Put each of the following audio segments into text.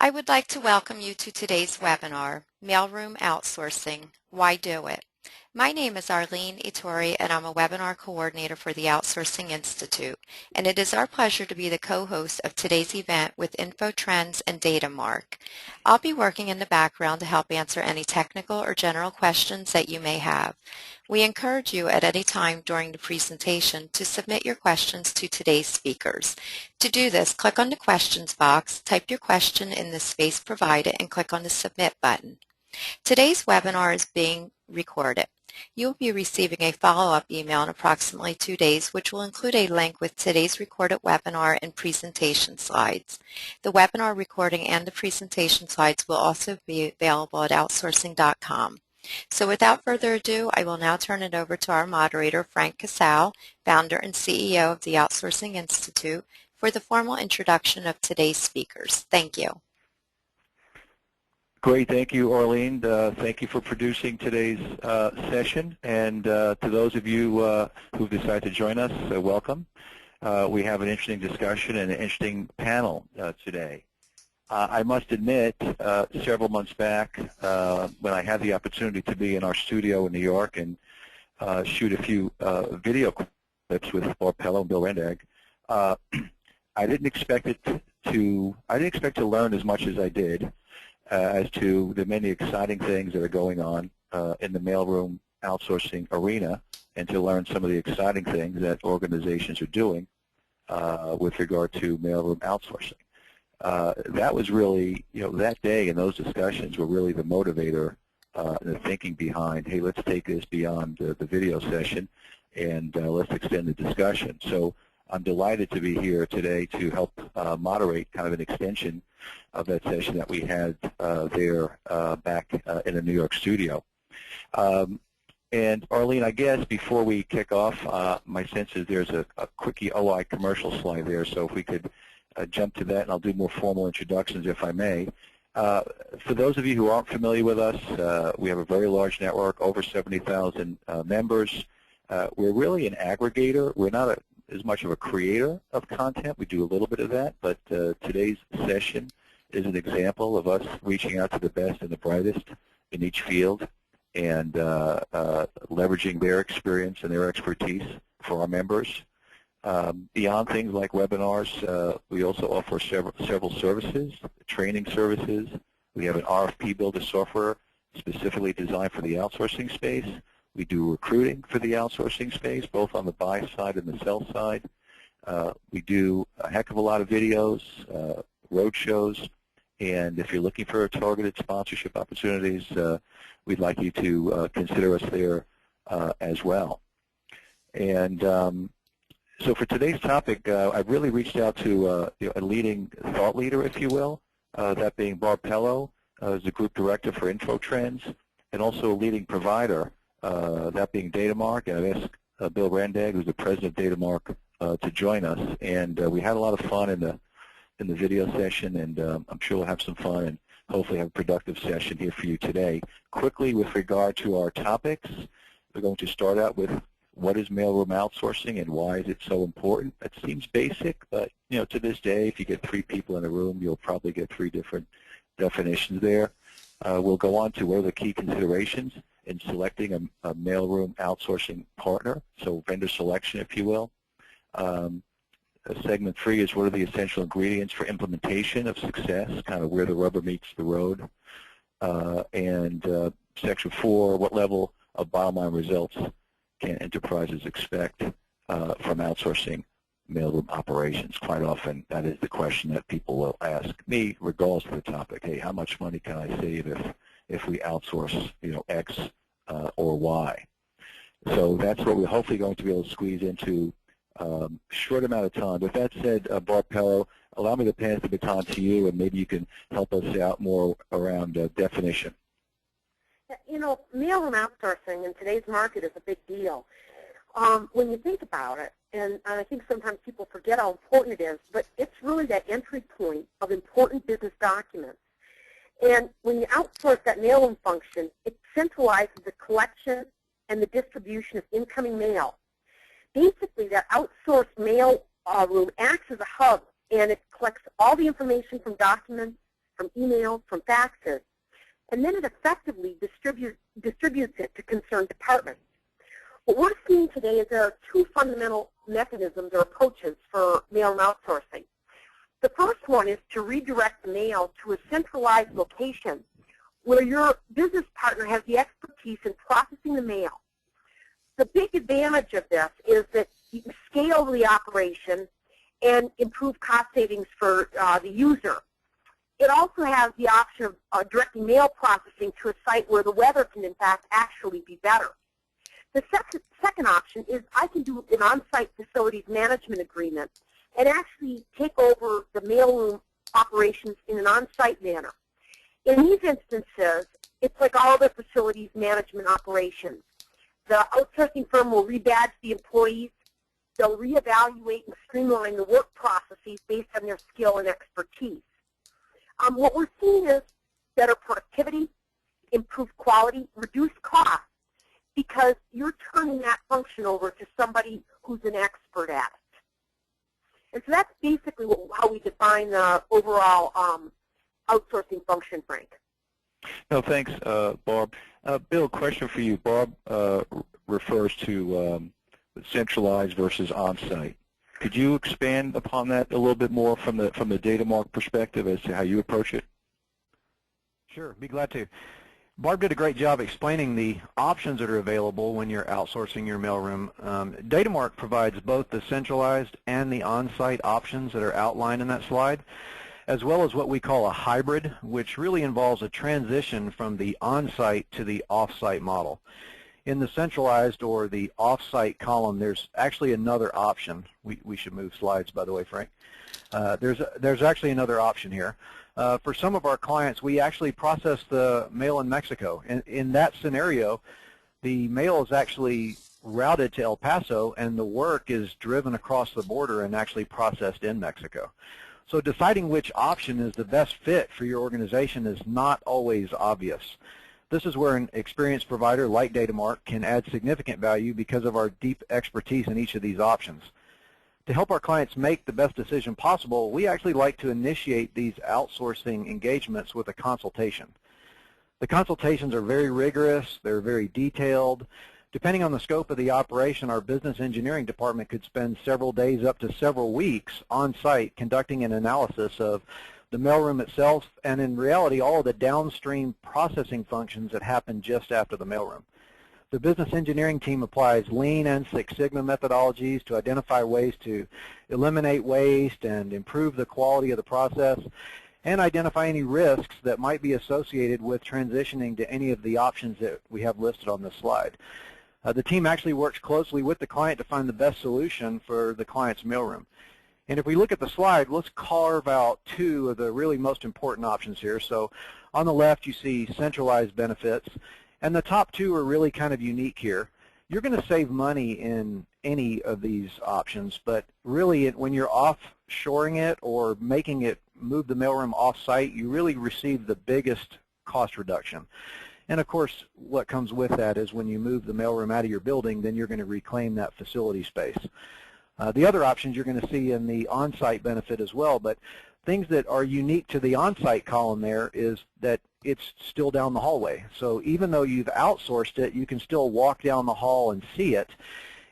I would like to welcome you to today's webinar, Mailroom Outsourcing, Why Do It? My name is Arlene Itori, and I'm a webinar coordinator for the Outsourcing Institute, and it is our pleasure to be the co-host of today's event with Trends and DataMark. I'll be working in the background to help answer any technical or general questions that you may have. We encourage you at any time during the presentation to submit your questions to today's speakers. To do this, click on the questions box, type your question in the space provided, and click on the Submit button. Today's webinar is being recorded. You will be receiving a follow-up email in approximately 2 days, which will include a link with today's recorded webinar and presentation slides. The webinar recording and the presentation slides will also be available at outsourcing.com. So without further ado, I will now turn it over to our moderator, Frank Casale, founder and CEO of the Outsourcing Institute, for the formal introduction of today's speakers. Thank you. Great. Thank you, Arlene. Thank you for producing today's session. And to those of you who've decided to join us, welcome. We have an interesting discussion and an interesting panel today. I must admit, several months back, when I had the opportunity to be in our studio in New York and shoot a few video clips with Barb Pellow and Bill Randag, I didn't expect to learn as much as I did as to the many exciting things that are going on in the mailroom outsourcing arena, and to learn some of the exciting things that organizations are doing with regard to mailroom outsourcing. That was really, that day and those discussions were really the motivator and the thinking behind, hey, let's take this beyond the video session and let's extend the discussion. So I'm delighted to be here today to help moderate kind of an extension of that session that we had there back in the New York studio. And Arlene, I guess before we kick off, my sense is there's a quickie OI commercial slide there, so if we could jump to that, and I'll do more formal introductions if I may. For those of you who aren't familiar with us, we have a very large network, over 70,000 members. We're really an aggregator. We're not as much of a creator of content. We do a little bit of that, but today's session is an example of us reaching out to the best and the brightest in each field and leveraging their experience and their expertise for our members. Beyond things like webinars, we also offer several services, training services. We have an RFP builder software specifically designed for the outsourcing space. We do recruiting for the outsourcing space, both on the buy side and the sell side. We do a heck of a lot of videos, road shows, and if you're looking for targeted sponsorship opportunities, we'd like you to consider us there as well. And so for today's topic, I've really reached out to a leading thought leader, if you will, that being Barb Pellow, as the Group Director for Trends, and also a leading provider, that being DataMark. And I've asked Bill Randag, who's the President of DataMark, to join us. And we had a lot of fun in the video session, and I'm sure we'll have some fun and hopefully have a productive session here for you today. Quickly, with regard to our topics, we're going to start out with what is mailroom outsourcing and why is it so important? It seems basic, but to this day, if you get 3 people in a room, you'll probably get 3 different definitions there. We'll go on to what are the key considerations in selecting a mailroom outsourcing partner, so vendor selection, if you will. Segment 3 is what are the essential ingredients for implementation of success, kind of where the rubber meets the road. And Section 4, what level of bottom line results can enterprises expect from outsourcing mailroom operations? Quite often, that is the question that people will ask me, regardless of the topic. Hey, how much money can I save if we outsource, X or Y? So that's what we're hopefully going to be able to squeeze into a short amount of time. With that said, Barb Pellow, allow me to pass the baton to you, and maybe you can help us out more around definition. Mailroom outsourcing in today's market is a big deal. When you think about it, and I think sometimes people forget how important it is, but it's really that entry point of important business documents. And when you outsource that mailroom function, it centralizes the collection and the distribution of incoming mail. Basically, that outsourced mail room acts as a hub, and it collects all the information from documents from emails, from faxes, and then it effectively distributes it to concerned departments. What we're seeing today is there are two fundamental mechanisms or approaches for mailroom outsourcing. The first one is to redirect the mail to a centralized location where your business partner has the expertise in processing the mail. The big advantage of this is that you can scale the operation and improve cost savings for the user. It also has the option of directing mail processing to a site where the weather can, in fact, actually be better. The second option is I can do an on-site facilities management agreement and actually take over the mailroom operations in an on-site manner. In these instances, it's like all other facilities management operations. The outsourcing firm will rebadge the employees. They'll reevaluate and streamline the work processes based on their skill and expertise. What we're seeing is better productivity, improved quality, reduced costs, because you're turning that function over to somebody who's an expert at it. And so that's basically how we define the overall outsourcing function, Frank. No, thanks, Barb. Bill, question for you. Barb refers to centralized versus on-site. Could you expand upon that a little bit more from the DataMark perspective as to how you approach it? Sure, be glad to. Barb did a great job explaining the options that are available when you're outsourcing your mailroom. DataMark provides both the centralized and the on-site options that are outlined in that slide, as well as what we call a hybrid, which really involves a transition from the on-site to the off-site model. In the centralized or the off-site column, there's actually another option. We should move slides, by the way, Frank. There's actually another option here. For some of our clients, we actually process the mail in Mexico. In that scenario, the mail is actually routed to El Paso, and the work is driven across the border and actually processed in Mexico. So deciding which option is the best fit for your organization is not always obvious. This is where an experienced provider like DataMark can add significant value because of our deep expertise in each of these options. To help our clients make the best decision possible, we actually like to initiate these outsourcing engagements with a consultation. The consultations are very rigorous, they're very detailed. Depending on the scope of the operation, our business engineering department could spend several days up to several weeks on site conducting an analysis of the mailroom itself and in reality all of the downstream processing functions that happen just after the mailroom. The business engineering team applies Lean and Six Sigma methodologies to identify ways to eliminate waste and improve the quality of the process and identify any risks that might be associated with transitioning to any of the options that we have listed on this slide. The team actually works closely with the client to find the best solution for the client's mailroom. And if we look at the slide, let's carve out two of the really most important options here. So on the left, you see centralized benefits. And the top two are really kind of unique here. You're going to save money in any of these options, but really when you're offshoring it or making it move the mailroom off-site, you really receive the biggest cost reduction. And of course, what comes with that is when you move the mailroom out of your building, then you're going to reclaim that facility space. The other options you're going to see in the on-site benefit as well, but things that are unique to the on-site column there is that it's still down the hallway. So even though you've outsourced it, you can still walk down the hall and see it.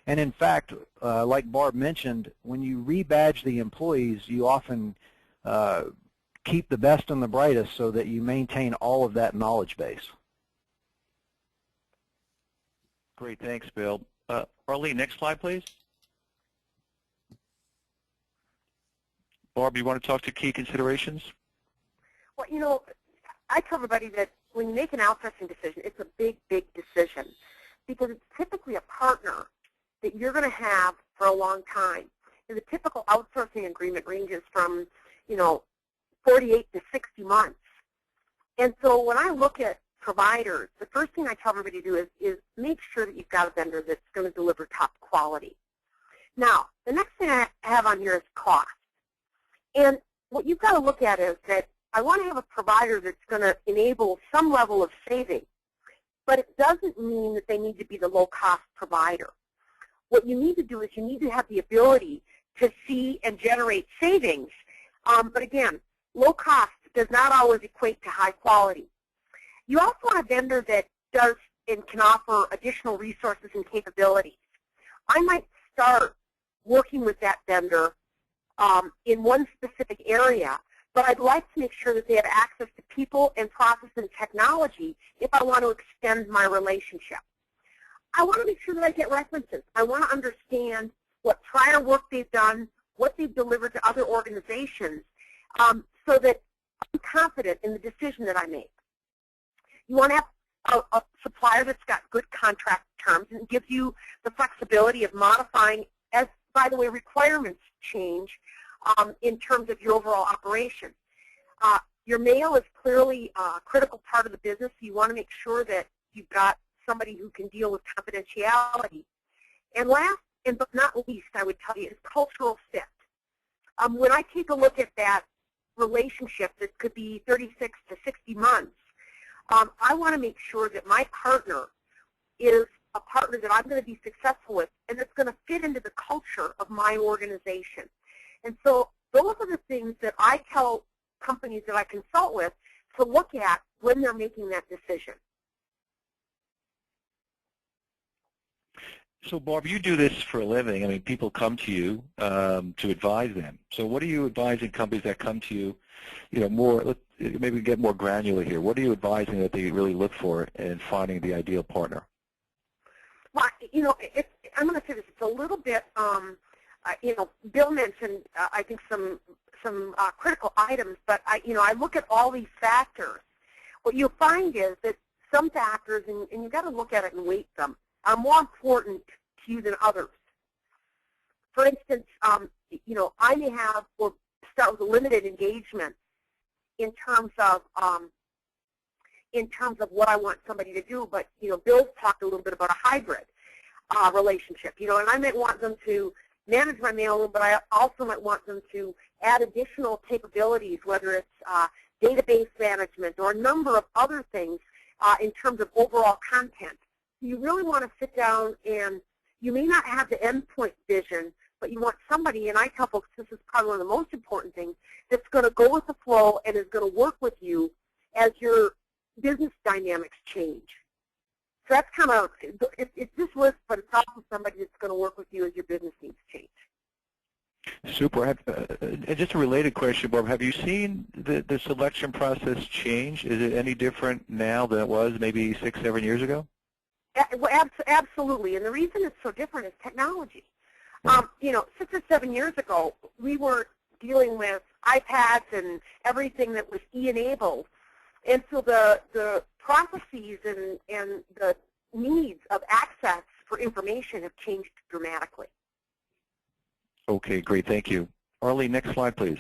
And in fact, like Barb mentioned, when you rebadge the employees, you often keep the best and the brightest so that you maintain all of that knowledge base. Great, thanks, Bill. Arlene, next slide, please. Barb, you want to talk to key considerations? Well, you know, I tell everybody that when you make an outsourcing decision, it's a big, big decision because it's typically a partner that you're going to have for a long time. And the typical outsourcing agreement ranges from, 48 to 60 months. And so when I look at providers, the first thing I tell everybody to do is make sure that you've got a vendor that's going to deliver top quality. Now, the next thing I have on here is cost. And what you've got to look at is that I want to have a provider that's going to enable some level of saving, but it doesn't mean that they need to be the low-cost provider. What you need to do is you need to have the ability to see and generate savings. But again, low cost does not always equate to high quality. You also want a vendor that does and can offer additional resources and capabilities. I might start working with that vendor in one specific area, but I'd like to make sure that they have access to people and process and technology if I want to extend my relationship. I want to make sure that I get references. I want to understand what prior work they've done, what they've delivered to other organizations, so that I'm confident in the decision that I make. You want to have a supplier that's got good contract terms and gives you the flexibility of modifying, as, by the way, requirements change in terms of your overall operation. Your mail is clearly a critical part of the business. You want to make sure that you've got somebody who can deal with confidentiality. And last, and but not least, I would tell you, is cultural fit. When I take a look at that relationship that could be 36 to 60 months, I want to make sure that my partner is a partner that I'm going to be successful with and that's going to fit into the culture of my organization. And so those are the things that I tell companies that I consult with to look at when they're making that decision. So, Barb, you do this for a living. I mean, people come to you to advise them. So what are you advising companies that come to you, more, maybe get more granular here. What are you advising that they really look for in finding the ideal partner? Well, I'm going to say this. It's a little bit, Bill mentioned, I think, some critical items, but I look at all these factors. What you'll find is that some factors, and you've got to look at it and weight them, are more important to you than others. For instance, I may have, or start with a limited engagement in terms of what I want somebody to do, but Bill's talked a little bit about a hybrid relationship. And I might want them to manage my mailroom, but I also might want them to add additional capabilities, whether it's database management or a number of other things in terms of overall content. You really want to sit down, and you may not have the endpoint vision, but you want somebody, and I tell folks this is probably one of the most important things, that's going to go with the flow and is going to work with you as your business dynamics change. So that's kind of, it's this list, but it's also somebody that's going to work with you as your business needs change. Super. And just a related question, Barb, have you seen the selection process change? Is it any different now than it was maybe 6, 7 years ago? Well, absolutely, and the reason it's so different is technology. 6 or 7 years ago, we were dealing with iPads and everything that was e-enabled, and so the processes and the needs of access for information have changed dramatically. Okay, great, thank you. Arlene, next slide, please.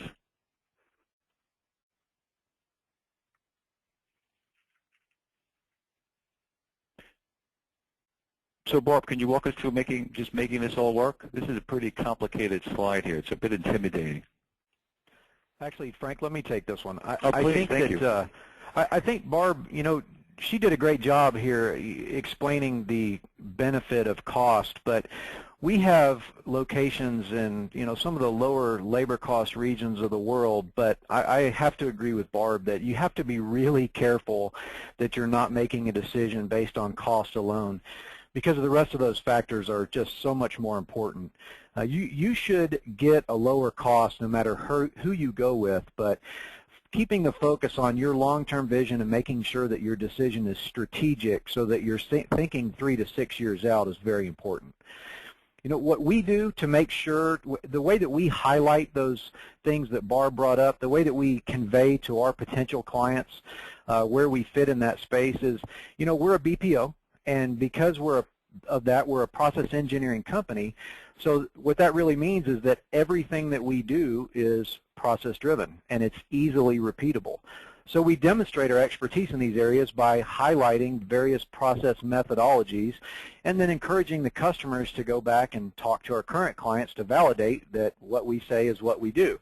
So, Barb, can you walk us through making this all work? This is a pretty complicated slide here. It's a bit intimidating. Actually, Frank, let me take this one. Please, thank you. I think Barb, she did a great job here explaining the benefit of cost, but we have locations in some of the lower labor cost regions of the world, but I have to agree with Barb that you have to be really careful that you're not making a decision based on cost alone, because the rest of those factors are just so much more important. You should get a lower cost no matter who you go with, but keeping the focus on your long-term vision and making sure that your decision is strategic so that you're thinking 3 to 6 years out is very important. What we do to make sure, the way that we highlight those things that Barb brought up, the way that we convey to our potential clients where we fit in that space is, we're a BPO, and because we're a process engineering company, so what that really means is that everything that we do is process driven and it's easily repeatable. So we demonstrate our expertise in these areas by highlighting various process methodologies and then encouraging the customers to go back and talk to our current clients to validate that what we say is what we do.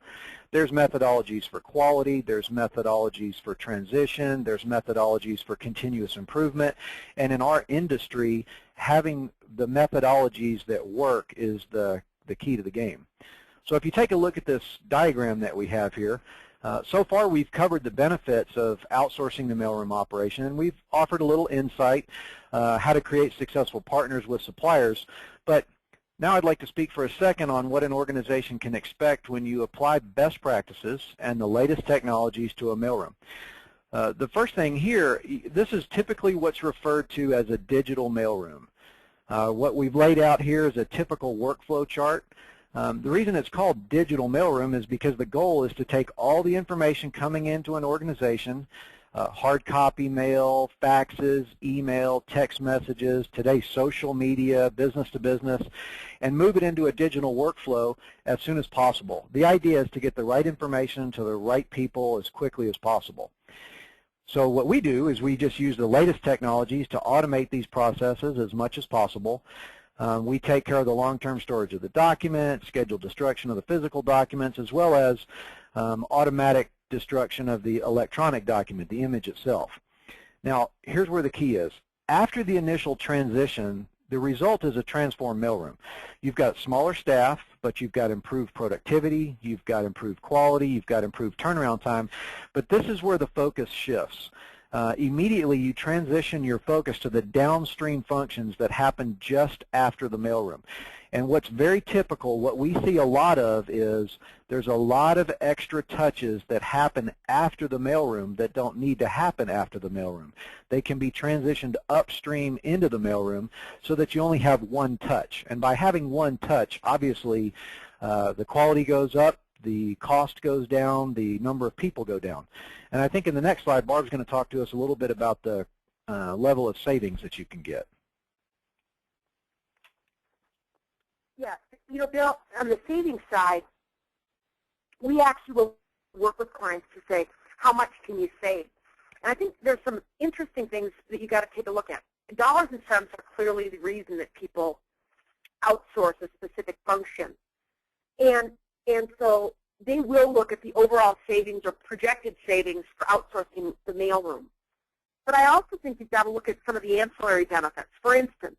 There's methodologies for quality, there's methodologies for transition, there's methodologies for continuous improvement, and in our industry, having the methodologies that work is the key to the game. So if you take a look at this diagram that we have here, So far, we've covered the benefits of outsourcing the mailroom operation, and we've offered a little insight how to create successful partners with suppliers. But now I'd like to speak for a second on what an organization can expect when you apply best practices and the latest technologies to a mailroom. The first thing here, this is typically what's referred to as a digital mailroom. What we've laid out here is a typical workflow chart. The reason it's called digital mailroom is because the goal is to take all the information coming into an organization, hard copy mail, faxes, email, text messages, today's social media, business to business, and move it into a digital workflow as soon as possible. The idea is to get the right information to the right people as quickly as possible. So what we do is we just use the latest technologies to automate these processes as much as possible. We take care of the long-term storage of the document, scheduled destruction of the physical documents, as well as automatic destruction of the electronic document, the image itself. Now, here's where the key is. After the initial transition, the result is a transformed mailroom. You've got smaller staff, but you've got improved productivity, you've got improved quality, you've got improved turnaround time, but this is where the focus shifts. Immediately you transition your focus to the downstream functions that happen just after the mailroom. And what's very typical, what we see a lot of is there's a lot of extra touches that happen after the mailroom that don't need to happen after the mailroom. They can be transitioned upstream into the mailroom so that you only have one touch. And by having one touch, obviously the quality goes up, the cost goes down, the number of people go down. And I think in the next slide, Barb's going to talk to us a little bit about the level of savings that you can get. Yes, you know, Bill, on the savings side, we actually will work with clients to say, how much can you save? And I think there's some interesting things that you got to take a look at. Dollars and cents are clearly the reason that people outsource a specific function. And so they will look at the overall savings or projected savings for outsourcing the mailroom. But I also think you've got to look at some of the ancillary benefits. For instance,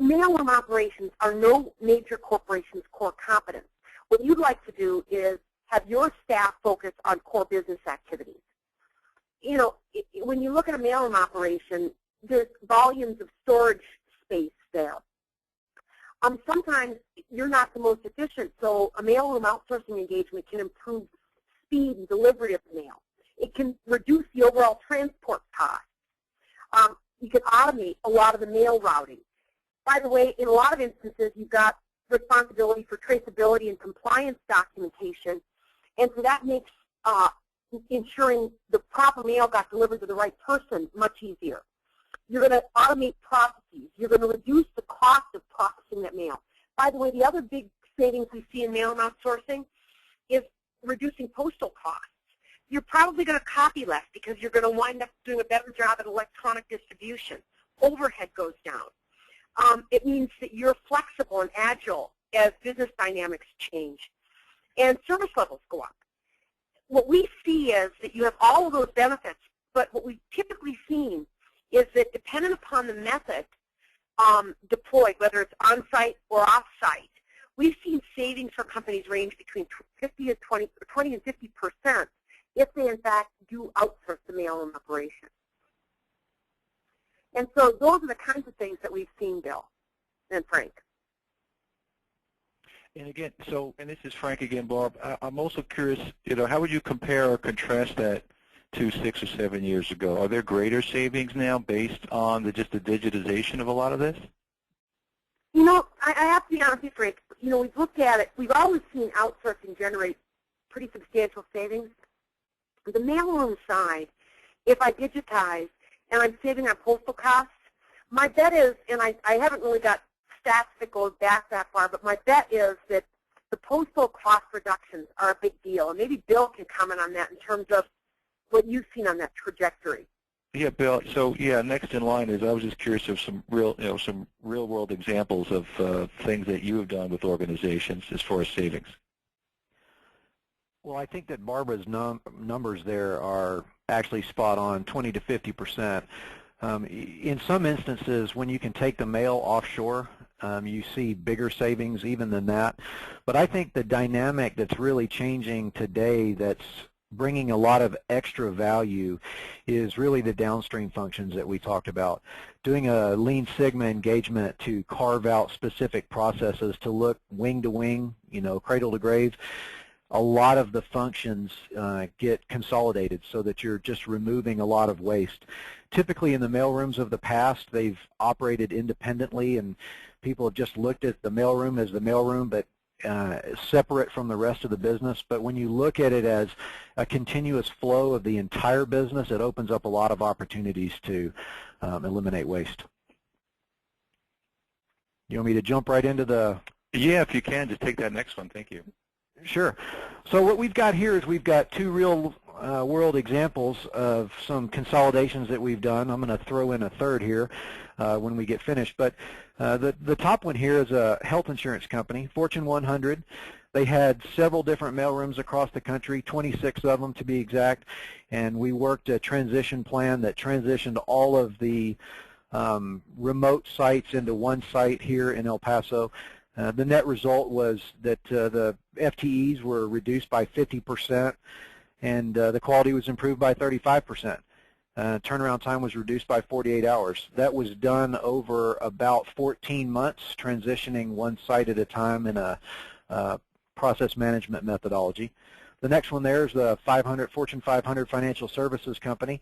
mailroom operations are no major corporation's core competence. What you'd like to do is have your staff focus on core business activities. You know, when you look at a mailroom operation, there's volumes of storage space there. Sometimes you're not the most efficient, so a mailroom outsourcing engagement can improve speed and delivery of the mail. It can reduce the overall transport costs. You can automate a lot of the mail routing. By the way, in a lot of instances, you've got responsibility for traceability and compliance documentation, and so that makes ensuring the proper mail got delivered to the right person much easier. You're going to automate processes. You're going to reduce the cost of processing that mail. By the way, the other big savings we see in mailroom outsourcing is reducing postal costs. You're probably going to copy less because you're going to wind up doing a better job at electronic distribution. Overhead goes down. It means that you're flexible and agile as business dynamics change. And service levels go up. What we see is that you have all of those benefits, but what we've typically seen is that dependent upon the method deployed, whether it's on-site or off-site, we've seen savings for companies range between 20 and 50% if they, in fact, do outsource the mailroom operation. And so those are the kinds of things that we've seen, Bill and Frank. And again, and this is Frank again, Barb. I'm also curious, how would you compare or contrast that to 6 or 7 years ago? Are there greater savings now based on just the digitization of a lot of this? You know, I have to be honest with you, Frank. You know, we've looked at it. We've always seen outsourcing generate pretty substantial savings. The mailroom side, if I digitize and I'm saving on postal costs, my bet is, and I haven't really got stats that go back that far, but my bet is that the postal cost reductions are a big deal. And maybe Bill can comment on that in terms of what you've seen on that trajectory. Yeah, Bill. So yeah, next in line is I was just curious of some real world examples of things that you have done with organizations as far as savings. Well, I think that Barbara's numbers there are actually spot on, 20 to 50%. In some instances, when you can take the mail offshore, You see bigger savings even than that. But I think the dynamic that's really changing today that's bringing a lot of extra value is really the downstream functions that we talked about. Doing a Lean Sigma engagement to carve out specific processes to look wing to wing, cradle to grave. A lot of the functions get consolidated so that you're just removing a lot of waste. Typically in the mailrooms of the past, they've operated independently and people have just looked at the mailroom as the mailroom, but separate from the rest of the business. But when you look at it as a continuous flow of the entire business, it opens up a lot of opportunities to eliminate waste. You want me to jump right into the... Yeah, if you can, just take that next one. Thank you. Sure. So what we've got here is we've got two real world examples of some consolidations that we've done. I'm going to throw in a third here when we get finished. But the top one here is a health insurance company, Fortune 100. They had several different mailrooms across the country, 26 of them to be exact, and we worked a transition plan that transitioned all of the remote sites into one site here in El Paso. The net result was that the FTEs were reduced by 50% and the quality was improved by 35%. Turnaround time was reduced by 48 hours. That was done over about 14 months, transitioning one site at a time in a process management methodology. The next one there is the Fortune 500 financial services company.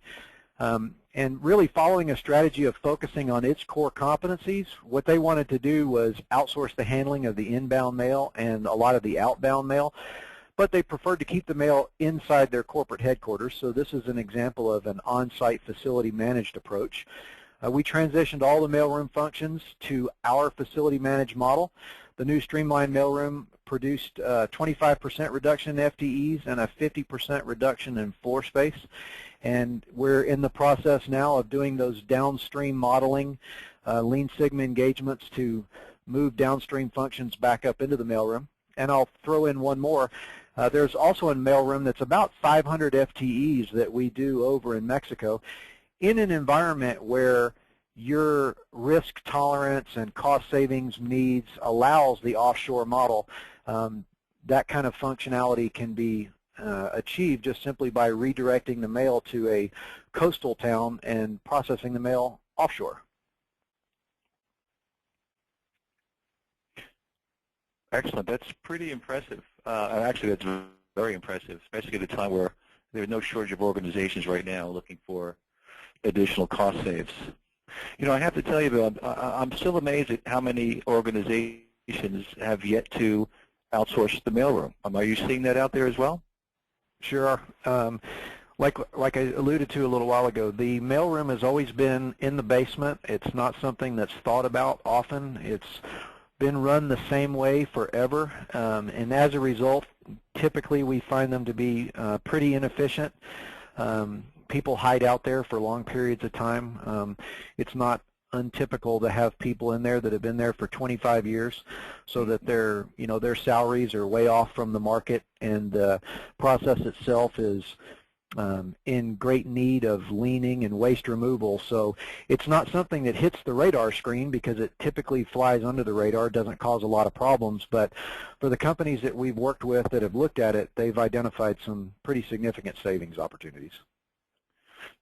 And really following a strategy of focusing on its core competencies, what they wanted to do was outsource the handling of the inbound mail and a lot of the outbound mail, but they preferred to keep the mail inside their corporate headquarters, so this is an example of an on-site facility managed approach. We transitioned all the mailroom functions to our facility managed model. The new streamlined mailroom produced a 25% reduction in FTEs and a 50% reduction in floor space. And we're in the process now of doing those downstream modeling, Lean Sigma engagements to move downstream functions back up into the mailroom. And I'll throw in one more. There's also a mailroom that's about 500 FTEs that we do over in Mexico in an environment where your risk tolerance and cost savings needs allows the offshore model. That kind of functionality can be achieved just simply by redirecting the mail to a coastal town and processing the mail offshore. Excellent. That's pretty impressive. Actually, that's very impressive, especially at a time where there's no shortage of organizations right now looking for additional cost saves. I have to tell you, Bill, I'm still amazed at how many organizations have yet to outsource the mailroom. Are you seeing that out there as well? Sure. Like I alluded to a little while ago, the mailroom has always been in the basement. It's not something that's thought about often. It's been run the same way forever, and as a result, typically we find them to be pretty inefficient. People hide out there for long periods of time. It's not untypical to have people in there that have been there for 25 years so that their salaries are way off from the market, and the process itself is in great need of leaning and waste removal. So it's not something that hits the radar screen because it typically flies under the radar, doesn't cause a lot of problems, but for the companies that we've worked with that have looked at it, they've identified some pretty significant savings opportunities.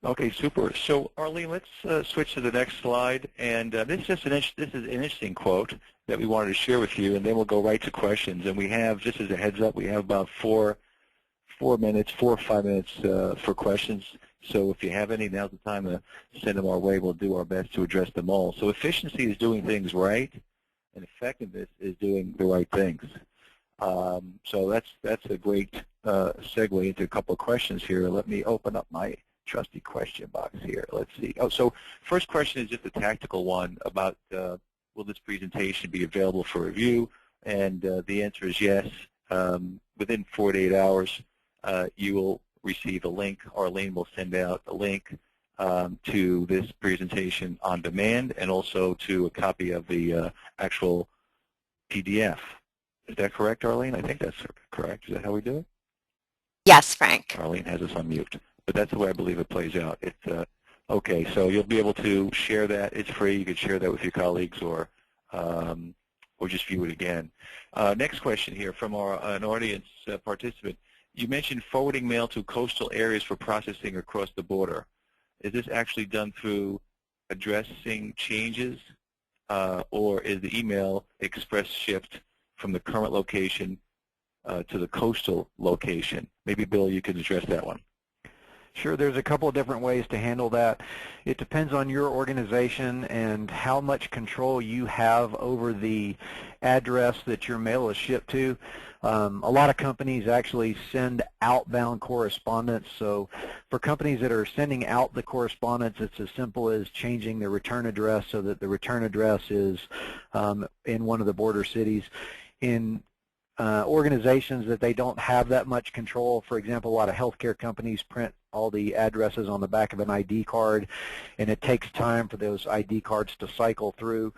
Okay, super. So, Arlene, let's switch to the next slide. And this is an interesting quote that we wanted to share with you, and then we'll go right to questions. And we have, just as a heads up, we have about 4 or 5 minutes for questions. So if you have any, now's the time to send them our way. We'll do our best to address them all. So efficiency is doing things right, and effectiveness is doing the right things. So that's a great segue into a couple of questions here. Let me open up my trusty question box here. Let's see. Oh, so first question is just a tactical one about will this presentation be available for review? And the answer is yes. Within 48 hours, you will receive a link. Arlene will send out a link to this presentation on demand and also to a copy of the actual PDF. Is that correct, Arlene? I think that's correct. Is that how we do it? Yes, Frank. Arlene has us on mute. But that's the way I believe it plays out. It's okay, so you'll be able to share that. It's free. You can share that with your colleagues or or just view it again. Next question here from an audience participant. You mentioned forwarding mail to coastal areas for processing across the border. Is this actually done through addressing changes, or is the email express shift from the current location to the coastal location? Maybe, Bill, you could address that one. Sure, there's a couple of different ways to handle that. It depends on your organization and how much control you have over the address that your mail is shipped to. A lot of companies actually send outbound correspondence, so for companies that are sending out the correspondence, it's as simple as changing the return address so that the return address is in one of the border cities. In organizations that they don't have that much control, for example, a lot of healthcare companies print all the addresses on the back of an ID card, and it takes time for those ID cards to cycle through.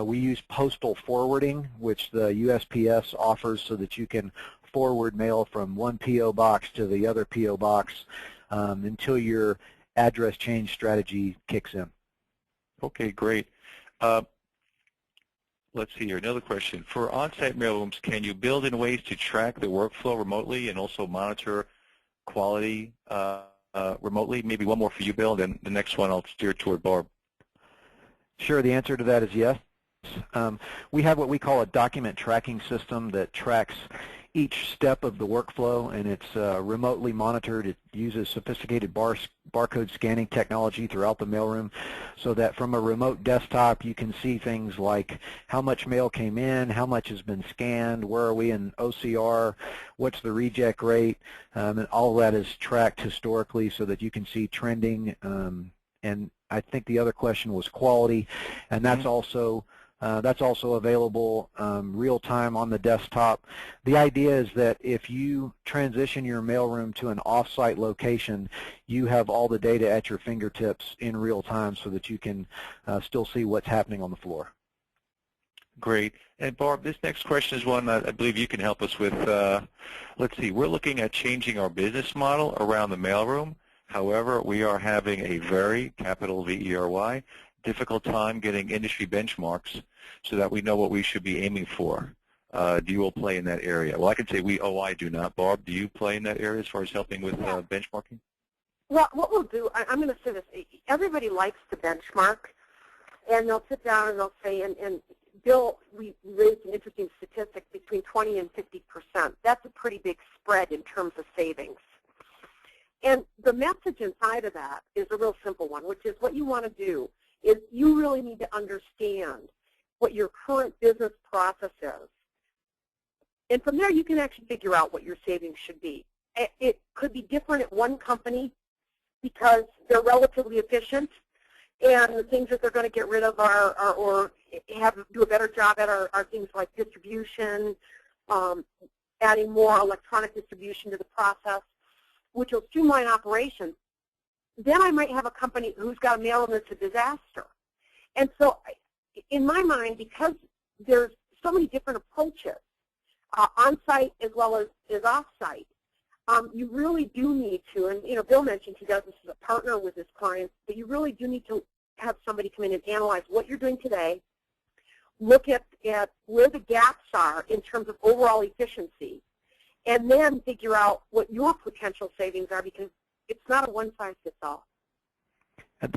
We use postal forwarding, which the USPS offers, so that you can forward mail from one P.O. box to the other P.O. box until your address change strategy kicks in. Okay, great. Let's see here, another question. For on-site mailrooms, can you build in ways to track the workflow remotely and also monitor quality remotely? Maybe one more for you, Bill, then the next one I'll steer toward Barb. Sure, the answer to that is yes. We have what we call a document tracking system that tracks each step of the workflow, and it's remotely monitored. It uses sophisticated barcode scanning technology throughout the mailroom, so that from a remote desktop you can see things like how much mail came in, how much has been scanned, where are we in OCR, what's the reject rate, and all of that is tracked historically so that you can see trending. And I think the other question was quality, and that's also available real-time on the desktop. The idea is that if you transition your mailroom to an off-site location, you have all the data at your fingertips in real time so that you can still see what's happening on the floor. Great. And Barb, this next question is one that I believe you can help us with. Let's see, we're looking at changing our business model around the mailroom. However, we are having a very, capital V-E-R-Y, difficult time getting industry benchmarks so that we know what we should be aiming for. Do you all play in that area? Well, I can say I do not. Barb, do you play in that area as far as helping with benchmarking? Well, what we'll do, I'm going to say this, everybody likes to benchmark, and they'll sit down and they'll say, and Bill, we raised an interesting statistic, between 20 and 50%. That's a pretty big spread in terms of savings. And the message inside of that is a real simple one, which is what you want to do is you really need to understand what your current business process is. And from there, you can actually figure out what your savings should be. It could be different at one company because they're relatively efficient, and the things that they're going to get rid of or do a better job at are things like distribution, adding more electronic distribution to the process, which will streamline operations. Then I might have a company who's got a mailroom that's a disaster. And so in my mind, because there's so many different approaches, on-site as well as off-site, you really do need to, and Bill mentioned he does this as a partner with his clients, but you really do need to have somebody come in and analyze what you're doing today, look at where the gaps are in terms of overall efficiency, and then figure out what your potential savings are, because it's not a one-size-fits-all.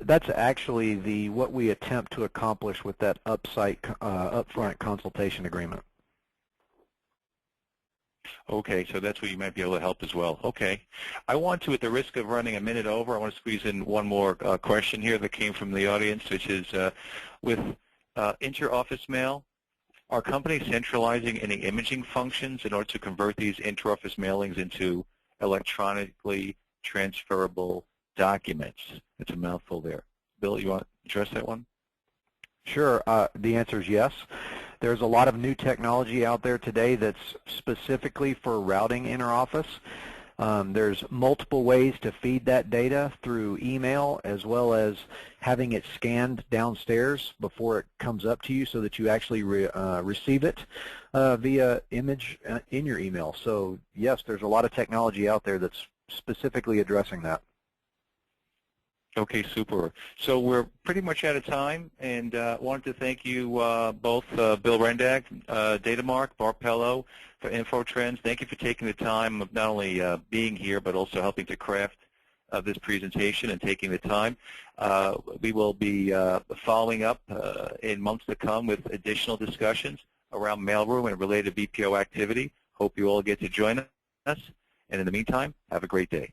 That's actually what we attempt to accomplish with that upfront consultation agreement. Okay, so that's where you might be able to help as well. Okay. I want to, at the risk of running a minute over, I want to squeeze in one more question here that came from the audience, which is with inter-office mail, are companies centralizing any imaging functions in order to convert these inter-office mailings into electronically transferable documents? It's a mouthful there. Bill, you want to address that one? Sure. The answer is yes. There's a lot of new technology out there today that's specifically for routing inter-office. There's multiple ways to feed that data through email, as well as having it scanned downstairs before it comes up to you so that you actually receive it via image in your email. So yes, there's a lot of technology out there that's specifically addressing that. Okay, super. So we're pretty much out of time, and wanted to thank you both, Bill Randag, DataMark, Barb Pellow, for Info Trends. Thank you for taking the time of not only being here, but also helping to craft this presentation and taking the time. We will be following up in months to come with additional discussions around mailroom and related BPO activity. Hope you all get to join us. And in the meantime, have a great day.